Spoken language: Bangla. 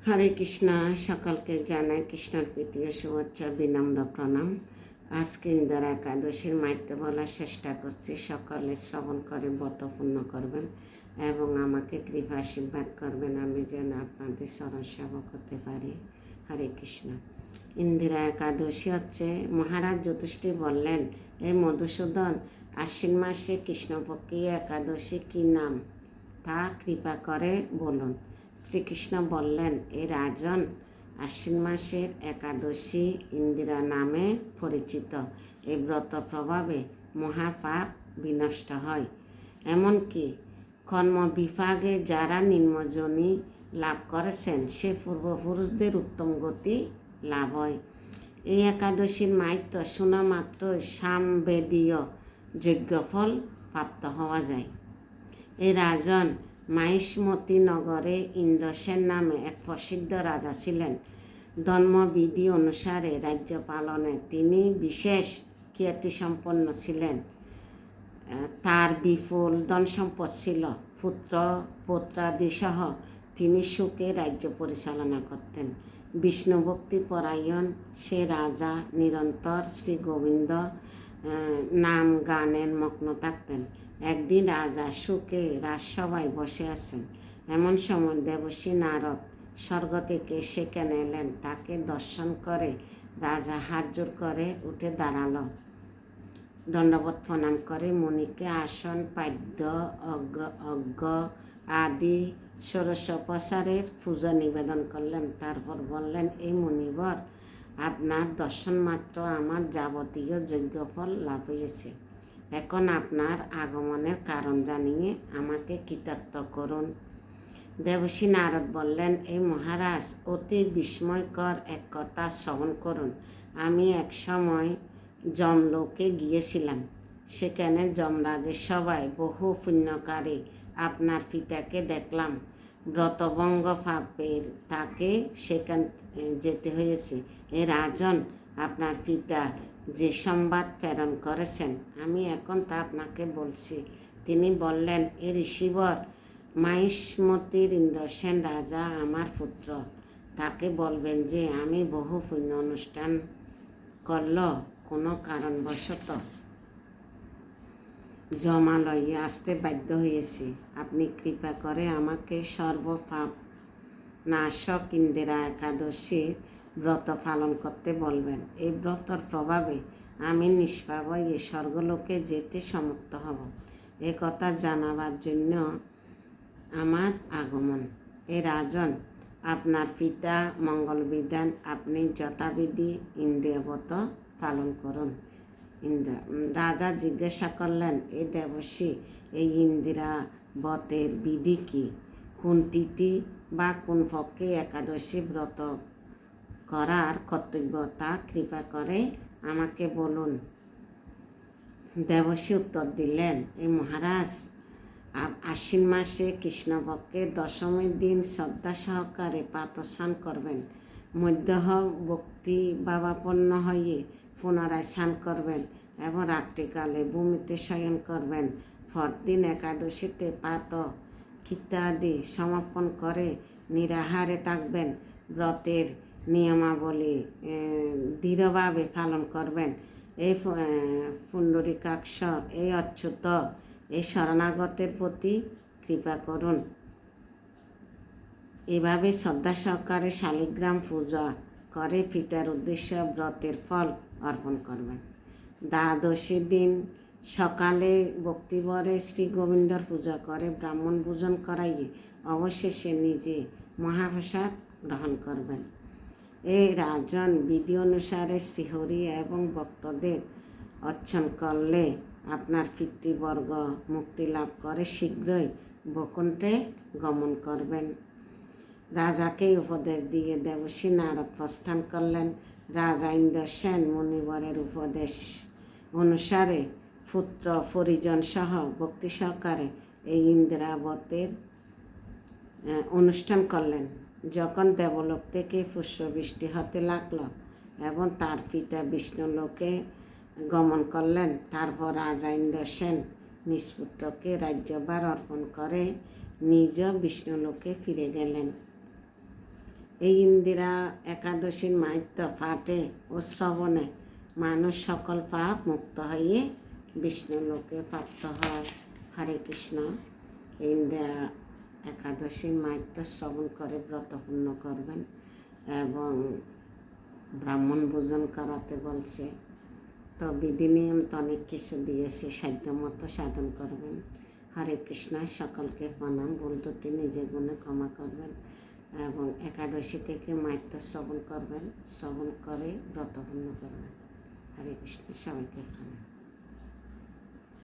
হরে কৃষ্ণ। সকলকে জানাই কৃষ্ণর প্রীতি ও শুভেচ্ছা, বিনম্র প্রণাম। আজকে ইন্দিরা একাদশীর মাহাত্ম্য বলার চেষ্টা করছি। সকলে শ্রবণ করে ব্রতপূর্ণ করবেন এবং আমাকে কৃপা আশীর্বাদ করবেন, আমি যেন আপনাদের স্মরণ সেবক হতে পারি। হরে কৃষ্ণ। ইন্দিরা একাদশী হচ্ছে, মহারাজ যুধিষ্ঠির বললেন, এই মধুসূদন, আশ্বিন মাসে কৃষ্ণপক্ষীয় একাদশী কী নাম তা কৃপা করে বলুন। শ্রীকৃষ্ণ বললেন, এ রাজন, আশ্বিন মাসের একাদশী ইন্দিরা নামে পরিচিত। এই ব্রত প্রভাবে মহাপাপ বিনষ্ট হয়। এমনকি কর্মবিভাগে যারা নিম্নজনী লাভ করেছেন সে পূর্বপুরুষদের উত্তম গতি লাভ হয়। এই একাদশীর মাহাত্ম্য শোনা মাত্রই সামবেদীয় যজ্ঞফল প্রাপ্ত হওয়া যায়। এই রাজন, মাহিষ্মতি নগরে ইন্দ্রসেন নামে এক প্রসিদ্ধ রাজা ছিলেন। ধর্মবিধি অনুসারে রাজ্য পালনে তিনি বিশেষ খ্যাতিসম্পন্ন ছিলেন। তার বিপুল ধনসম্পদ ছিল। পুত্র পৌত্রাদিসহ তিনি সুখে রাজ্য পরিচালনা করতেন। বিষ্ণুভক্তি পরায়ণ সে রাজা নিরন্তর শ্রী গোবিন্দ নাম গানের মগ্ন থাকতেন। একদিন রাজা সুখে রাজসভায় বসে আছেন। এমন সময় দেবর্ষি নারদ স্বর্গ থেকে সেখানে এলেন। তাকে দর্শন করে রাজা হাত জোড় করে উঠে দাঁড়ালো। দণ্ডবত প্রণাম করে মুনিকে আসন, পাদ্য, অর্ঘ্য আদি ষোড়শোপচারের পূজা নিবেদন করলেন। তারপর বললেন, এই মুনিবর, আপনার দর্শন মাত্র আমার যাবতীয় যজ্ঞফল লাভ হয়েছে। এখন আপনার আগমনের কারণ জানিয়ে আমাকে কৃতার্থ করুন। দেবর্ষি নারদ বললেন, এই মহারাজ, অতি বিস্ময়কর এক কথা শ্রবণ করুন। আমি এক সময় যমলোকে গিয়েছিলাম। সেখানে যমরাজের সভায় বহু পুণ্যকারী আপনার পিতাকে দেখলাম। ব্রতভঙ্গ পাপের তাকে সেখান যেতে হয়েছে। এ রাজন, আপনার পিতা যে সংবাদ প্রেরণ করেছেন আমি এখন তা আপনাকে বলছি। তিনি বললেন, এ ঋষিবর, মাহিষ্মতির ইন্দ্রসেন রাজা আমার পুত্র। তাকে বলবেন যে আমি বহু পুণ্য অনুষ্ঠান করল কোনো কারণবশত জমালয়ে আসতে বাধ্য হয়েছি। আপনি কৃপা করে আমাকে সর্বপাপ নাশক ইন্দিরা একাদশীর ব্রত পালন করতে বলবেন। এই ব্রতর প্রভাবে আমি নিষ্পাপ হয়ে স্বর্গলোকে যেতে সমর্থ হব। এ কথা জানাবার জন্য আমার আগমন। এ রাজন, আপনার পিতা মঙ্গল বিধান আপনি যথাবিধি ইন্দ্রিয়ব্রত পালন করুন। রাজা জিজ্ঞাসা করলেন, এ দেবর্ষি, এই ইন্দিরা ব্রতের বিধি কি? কোন তিথি বা কোন পক্ষে একাদশী ব্রত করার কর্তব্য তা কৃপা করে আমাকে বলুন। দেবর্ষি উত্তর দিলেন, এই মহারাজ, আশ্বিন মাসে কৃষ্ণপক্ষের দশমীর দিন শ্রদ্ধা সহকারে প্রাতঃস্নান করবেন। মধ্যাহ ভক্তি ভাবাপন্ন হয়ে পুনরায় স্নান করবেন এবং রাত্রিকালে ভূমিতে শয়ন করবেন। পরদিন একাদশীতে প্রাতঃ কৃত্যাদি সমাপন করে নিরাহারে থাকবেন। ব্রতের নিয়মাবলী দৃঢ়ভাবে পালন করবেন। এই পুণ্ডরীকাক্ষ, এই অচ্যুত, এই শরণাগতের প্রতি কৃপা করুন। এভাবে শ্রদ্ধা সহকারে শালিগ্রাম পূজা করে পিতার উদ্দেশ্যে ব্রতের ফল অর্পণ করবেন। দ্বাদশীর দিন সকালে ভক্তিভরে শ্রী গোবিন্দর পূজা করে ব্রাহ্মণ ভোজন করাইয়ে অবশেষে নিজে মহাপ্রসাদ গ্রহণ করবেন। এই রাজন, বিধি অনুসারে শ্রীহরি এবং ভক্তদের অর্চন করলে আপনার পিতৃবর্গ মুক্তি লাভ করে শীঘ্রই বৈকুণ্ঠে গমন করবেন। রাজাকে উপদেশ দিয়ে দেবর্ষি নারদ প্রস্থান করলেন। রাজা ইন্দ্রসেন মুনিবরের উপদেশ অনুসারে পুত্র পরিজন সহ ভক্তি সহকারে এই ইন্দিরা ব্রতের অনুষ্ঠান করলেন। যখন দেবলোক থেকে পুষ্পবৃষ্টি হতে লাগলো এবং তার পিতা বিষ্ণুলোকে গমন করলেন, তারপর রাজা ইন্দ্রসেন নিজ পুত্রকে রাজ্যভার অর্পণ করে নিজ বিষ্ণুলোকে ফিরে গেলেন। এই ইন্দিরা একাদশীর মাহাত্ম্য পাঠে ও শ্রবণে মানুষ সকল পাপ মুক্ত হয়ে বিষ্ণু লোকে প্রাপ্ত হয়। হরে কৃষ্ণ। এই ইন্দিরা একাদশীর মাহাত্ম্য শ্রবণ করে ব্রতপূর্ণ করবেন এবং ব্রাহ্মণ ভোজন করাতে বলছে। তো বিধি নিয়ম তো অনেক কিছু দিয়েছে, সাধ্যমতো সাধন করবেন। হরে কৃষ্ণ। সকলকে প্রণাম। ভুল ত্রুটি নিজে গুণে ক্ষমা করবেন এবং একাদশী থেকে মাহাত্ম্য শ্রবণ করবেন, শ্রবণ করে ব্রতপূর্ণ করবেন। হরে কৃষ্ণ। সবাইকে প্রণাম।